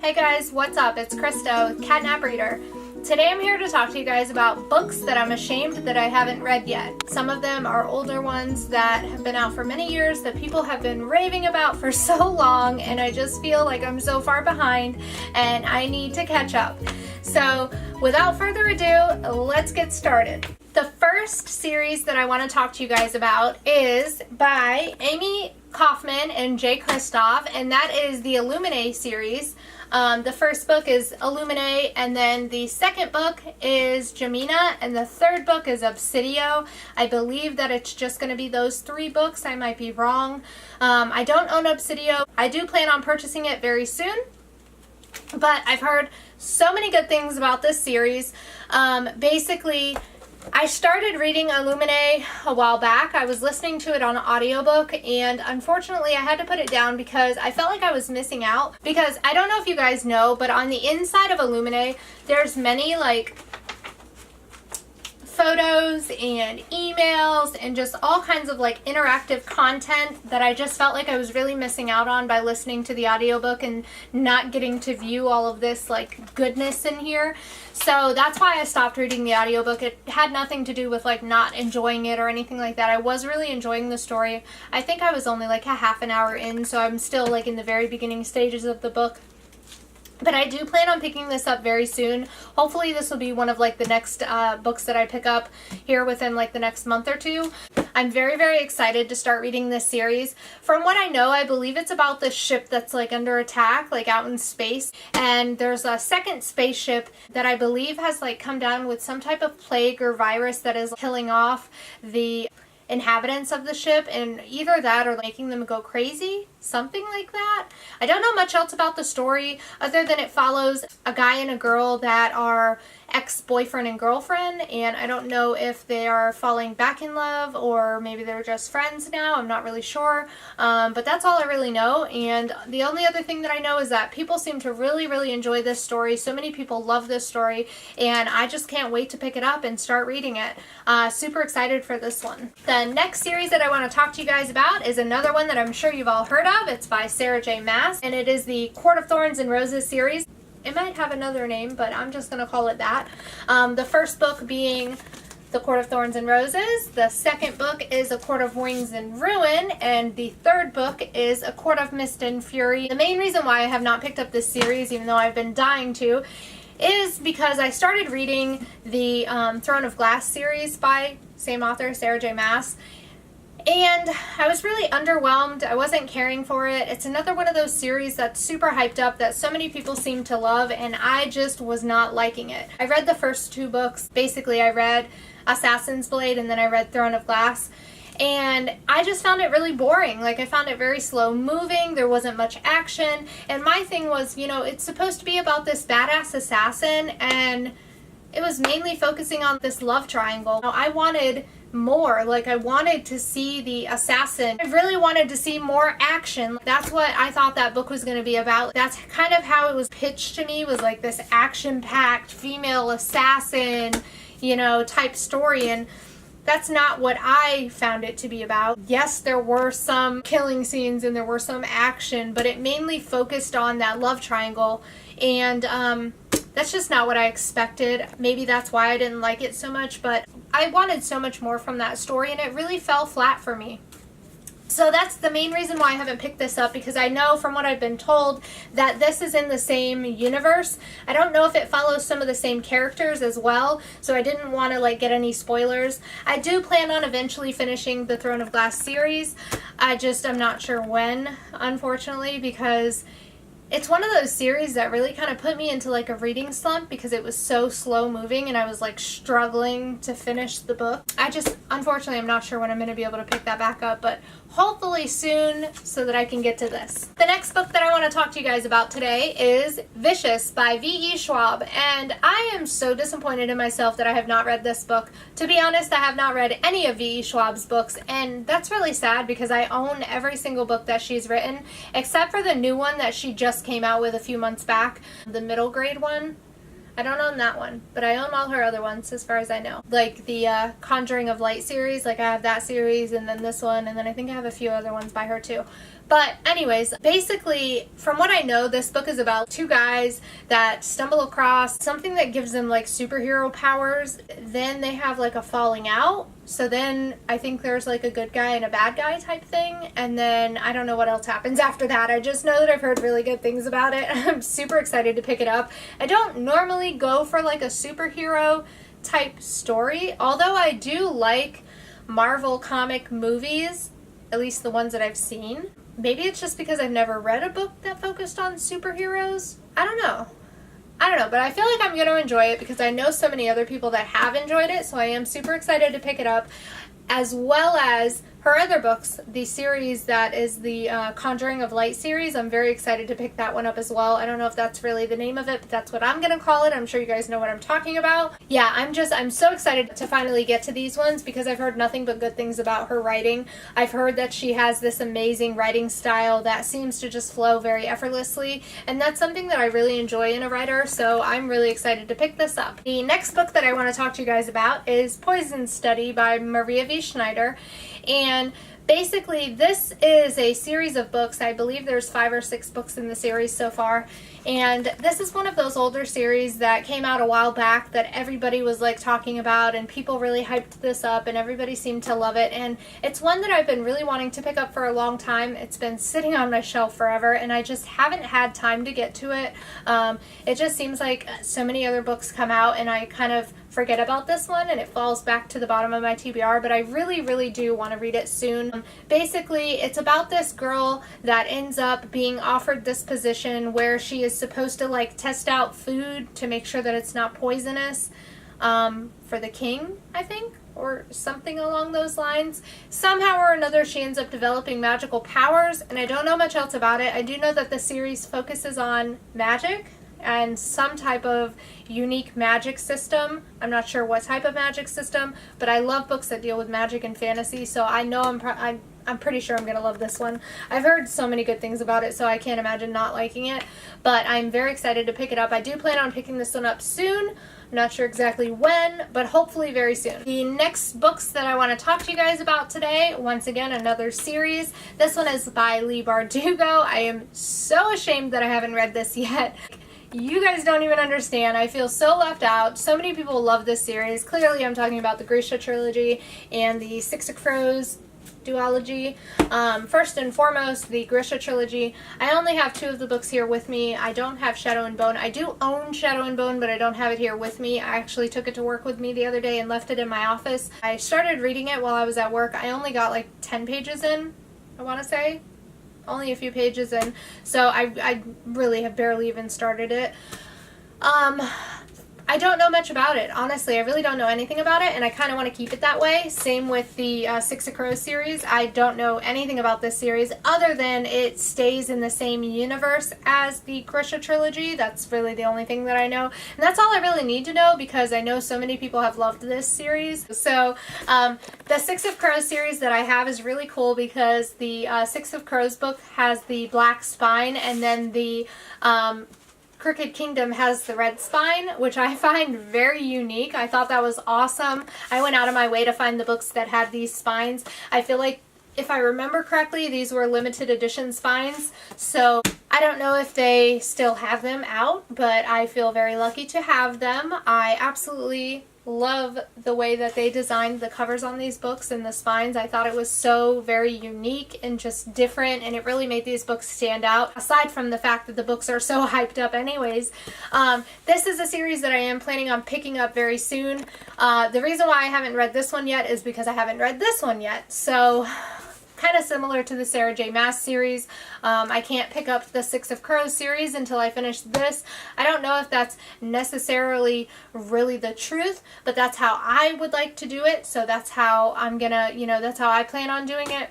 Hey guys, what's up? It's Krista with Catnap Reader. Today I'm here to talk to you guys about books that I'm ashamed that I haven't read yet. Some of them are older ones that have been out for many years that people have been raving about for so long, and I just feel like I'm so far behind and I need to catch up. So without further ado, let's get started. The first series that I want to talk to you guys about is by Amy Kaufman and Jay Kristoff, and that is the Illuminate series. The first book is Illuminate, and then the second book is Jamina, and the third book is Obsidio. I believe that it's just going to be those three books. I might be wrong. I don't own Obsidio. I do plan on purchasing it very soon, but I've heard so many good things about this series. Basically, I started reading Illuminate a while back. I was listening to it on an audiobook, and unfortunately I had to put it down because I felt like I was missing out. Because I don't know if you guys know, but on the inside of Illuminate, there's many like photos and emails and just all kinds of like interactive content that I just felt like I was really missing out on by listening to the audiobook and not getting to view all of this like goodness in here. So that's why I stopped reading the audiobook. It had nothing to do with like not enjoying it or anything like that. I was really enjoying the story. I think I was only like a half an hour in, so I'm still like in the very beginning stages of the book. But I do plan on picking this up very soon. Hopefully this will be one of like the next books that I pick up here within like the next month or two. I'm very, very excited to start reading this series. From what I know, I believe it's about this ship that's like under attack, like out in space. And there's a second spaceship that I believe has like come down with some type of plague or virus that is killing off the inhabitants of the ship, and either that or making them go crazy, something like that. I don't know much else about the story other than it follows a guy and a girl that are ex-boyfriend and girlfriend, and I don't know if they are falling back in love or maybe they're just friends now. I'm not really sure, but that's all I really know. And the only other thing that I know is that people seem to really enjoy this story. So many people love this story, and I just can't wait to pick it up and start reading it. Super excited for this one. The next series that I want to talk to you guys about is another one that I'm sure you've all heard of. It's by Sarah J. Maas, and it is the Court of Thorns and Roses series. It might have another name, but I'm just going to call it that. The first book being The Court of Thorns and Roses. The second book is A Court of Wings and Ruin. And the third book is A Court of Mist and Fury. The main reason why I have not picked up this series, even though I've been dying to, is because I started reading the Throne of Glass series by same author, Sarah J. Maas. And I was really underwhelmed. I wasn't caring for it. It's another one of those series that's super hyped up that so many people seem to love, and I just was not liking it. I read the first two books. Basically, I read Assassin's Blade and then I read Throne of Glass. And I just found it really boring. Like, I found it very slow moving. There wasn't much action. And my thing was, you know, it's supposed to be about this badass assassin, and it was mainly focusing on this love triangle. I wanted more. Like, I wanted to see the assassin. I really wanted to see more action. That's what I thought that book was going to be about. That's kind of how it was pitched to me, was like this action-packed female assassin, you know, type story. And that's not what I found it to be about. Yes, there were some killing scenes and there were some action, but it mainly focused on that love triangle. And that's just not what I expected. Maybe that's why I didn't like it so much, but I wanted so much more from that story, and it really fell flat for me. So that's the main reason why I haven't picked this up, because I know from what I've been told that this is in the same universe. I don't know if it follows some of the same characters as well, so I didn't want to like get any spoilers. I do plan on eventually finishing the Throne of Glass series. I'm not sure when, unfortunately, because it's one of those series that really kind of put me into like a reading slump because it was so slow moving and I was like struggling to finish the book. Unfortunately, I'm not sure when I'm going to be able to pick that back up, but hopefully soon so that I can get to this. The next book that I want to talk to you guys about today is Vicious by Ve Schwab, and I am so disappointed in myself that I have not read this book. To be honest, I have not read any of Ve Schwab's books, and that's really sad because I own every single book that she's written except for the new one that she just came out with a few months back, the middle grade one. I don't own that one, but I own all her other ones as far as I know. Like the Conjuring of Light series, like I have that series and then this one, and then I think I have a few other ones by her too. But anyways, basically, from what I know, this book is about two guys that stumble across something that gives them like superhero powers. Then they have like a falling out. So then I think there's like a good guy and a bad guy type thing. And then I don't know what else happens after that. I just know that I've heard really good things about it. I'm super excited to pick it up. I don't normally go for like a superhero type story, although I do like Marvel comic movies, at least the ones that I've seen. Maybe it's just because I've never read a book that focused on superheroes. I don't know, but I feel like I'm going to enjoy it because I know so many other people that have enjoyed it, so I am super excited to pick it up, as well as her other books, the series that is the Conjuring of Light series. I'm very excited to pick that one up as well. I don't know if that's really the name of it, but that's what I'm going to call it. I'm sure you guys know what I'm talking about. Yeah, I'm so excited to finally get to these ones because I've heard nothing but good things about her writing. I've heard that she has this amazing writing style that seems to just flow very effortlessly, and that's something that I really enjoy in a writer, so I'm really excited to pick this up. The next book that I want to talk to you guys about is Poison Study by Maria V. Snyder. And basically, this is a series of books. I believe there's 5 or 6 books in the series so far. And this is one of those older series that came out a while back that everybody was like talking about, and people really hyped this up and everybody seemed to love it. And it's one that I've been really wanting to pick up for a long time. It's been sitting on my shelf forever and I just haven't had time to get to it. It just seems like so many other books come out and I kind of forget about this one and it falls back to the bottom of my TBR, but I really do want to read it soon. Basically, it's about this girl that ends up being offered this position where she is supposed to like test out food to make sure that it's not poisonous for the king, I think, or something along those lines. Somehow or another she ends up developing magical powers, and I don't know much else about it. I do know that the series focuses on magic and some type of unique magic system. I'm not sure what type of magic system, but I love books that deal with magic and fantasy, so I know I'm pretty sure I'm going to love this one. I've heard so many good things about it, so I can't imagine not liking it, but I'm very excited to pick it up. I do plan on picking this one up soon. I'm not sure exactly when, but hopefully very soon. The next books that I want to talk to you guys about today, once again, another series. This one is by Leigh Bardugo. I am so ashamed that I haven't read this yet. You guys don't even understand. I feel so left out. So many people love this series. Clearly, I'm talking about the Grisha Trilogy and the Six of Crows duology. First and foremost, the Grisha Trilogy. I only have 2 of the books here with me. I don't have Shadow and Bone. I do own Shadow and Bone, but I don't have it here with me. I actually took it to work with me the other day and left it in my office. I started reading it while I was at work. I only got like 10 pages in, I want to say. Only a few pages in, so I really have barely even started it. I don't know much about it, honestly. I really don't know anything about it, and I kind of want to keep it that way. Same with the Six of Crows series. I don't know anything about this series other than it stays in the same universe as the Grisha Trilogy. That's really the only thing that I know, and that's all I really need to know because I know so many people have loved this series. So the Six of Crows series that I have is really cool because the Six of Crows book has the black spine, and then the Crooked Kingdom has the red spine, which I find very unique. I thought that was awesome. I went out of my way to find the books that had these spines. I feel like, if I remember correctly, these were limited edition spines, so I don't know if they still have them out, but I feel very lucky to have them. I absolutely love the way that they designed the covers on these books and the spines. I thought it was so very unique and just different, and it really made these books stand out, aside from the fact that the books are so hyped up anyways. This is a series that I am planning on picking up very soon. The reason why I haven't read this one yet is because I haven't read this one yet, so kind of similar to the Sarah J. Maas series. I can't pick up the Six of Crows series until I finish this. I don't know if that's necessarily really the truth, but that's how I would like to do it, so that's how I'm gonna, that's how I plan on doing it.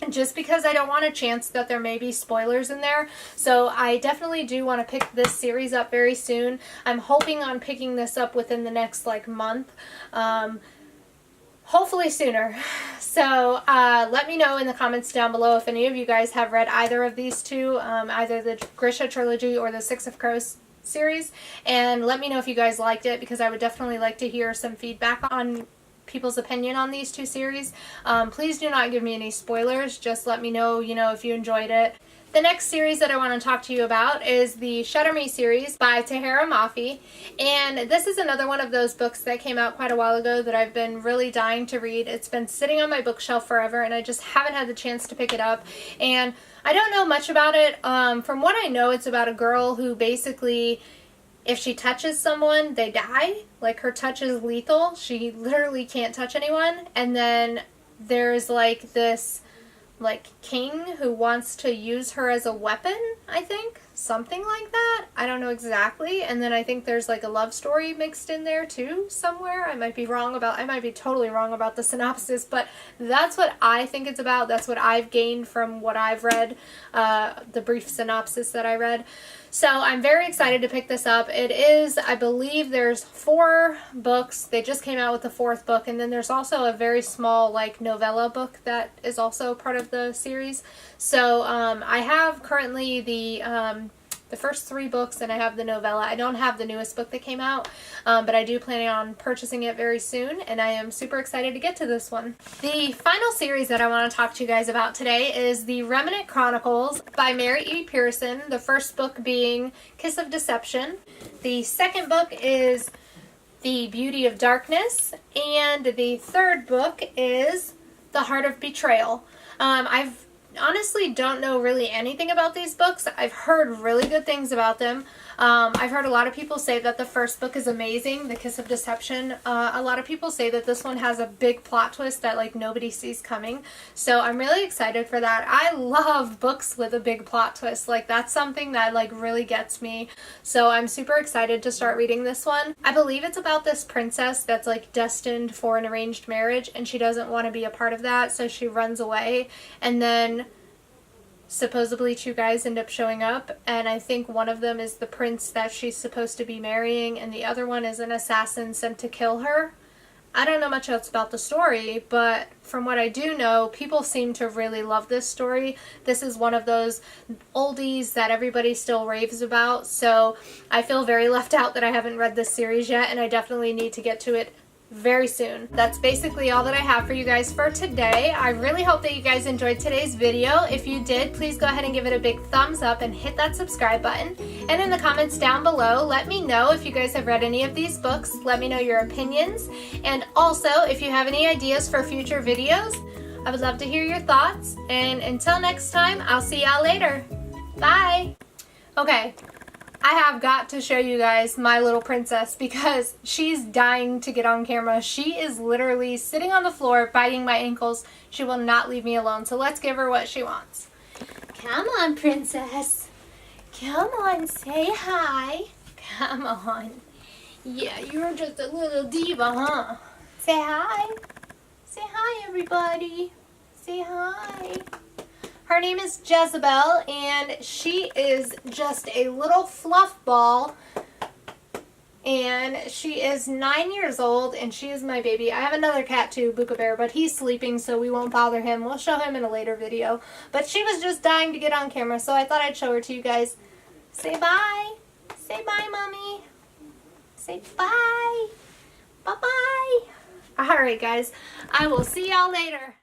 And just because I don't want a chance that there may be spoilers in there. So I definitely do want to pick this series up very soon. I'm hoping on picking this up within the next month. Hopefully sooner. So let me know in the comments down below if any of you guys have read either of these two, either the Grisha Trilogy or the Six of Crows series, and let me know if you guys liked it, because I would definitely like to hear some feedback on people's opinion on these two series. Please do not give me any spoilers. Just let me know, if you enjoyed it. The next series that I want to talk to you about is the Shudder Me series by Tahereh Mafi. And this is another one of those books that came out quite a while ago that I've been really dying to read. It's been sitting on my bookshelf forever and I just haven't had the chance to pick it up. And I don't know much about it. From what I know, it's about a girl who basically, if she touches someone, they die. Like, her touch is lethal. She literally can't touch anyone. And then there's like this king who wants to use her as a weapon, I think. Something like that. I don't know exactly. And then I think there's like a love story mixed in there too somewhere. I might be totally wrong about the synopsis, but that's what I think it's about. That's what I've gained from what I've read, the brief synopsis that I read. So I'm very excited to pick this up. It is, I believe there's 4 books. They just came out with the 4th book, and then there's also a very small novella book that is also part of the series. So I have currently the first 3 books, and I have the novella. I don't have the newest book that came out, but I do plan on purchasing it very soon, and I am super excited to get to this one. The final series that I want to talk to you guys about today is the Remnant Chronicles by Mary E. Pearson, the first book being Kiss of Deception. The second book is The Beauty of Darkness, and the third book is The Heart of Betrayal. I've honestly don't know really anything about these books. I've heard really good things about them. I've heard a lot of people say that the first book is amazing, The Kiss of Deception. A lot of people say that this one has a big plot twist that nobody sees coming. So I'm really excited for that. I love books with a big plot twist. That's something that really gets me. So I'm super excited to start reading this one. I believe it's about this princess that's destined for an arranged marriage, and she doesn't want to be a part of that, so she runs away. And then supposedly 2 guys end up showing up, and I think one of them is the prince that she's supposed to be marrying, and the other one is an assassin sent to kill her. I don't know much else about the story, but from what I do know, people seem to really love this story. This is one of those oldies that everybody still raves about, so I feel very left out that I haven't read this series yet, and I definitely need to get to it very soon. That's basically all that I have for you guys for today. I really hope that you guys enjoyed today's video. If you did, please go ahead and give it a big thumbs up and hit that subscribe button. And in the comments down below, let me know if you guys have read any of these books. Let me know your opinions. And also, if you have any ideas for future videos, I would love to hear your thoughts. And until next time, I'll see y'all later. Bye! Okay. I have got to show you guys my little princess because she's dying to get on camera. She is literally sitting on the floor biting my ankles. She will not leave me alone, so let's give her what she wants. Come on, princess. Come on, say hi. Come on. Yeah, you're just a little diva, huh? Say hi. Say hi, everybody. Say hi. Her name is Jezebel, and she is just a little fluff ball, and she is 9 years old, and she is my baby. I have another cat too, Buka Bear, but he's sleeping, so we won't bother him. We'll show him in a later video, but she was just dying to get on camera, so I thought I'd show her to you guys. Say bye. Say bye, Mommy. Say bye. Bye-bye. All right, guys. I will see y'all later.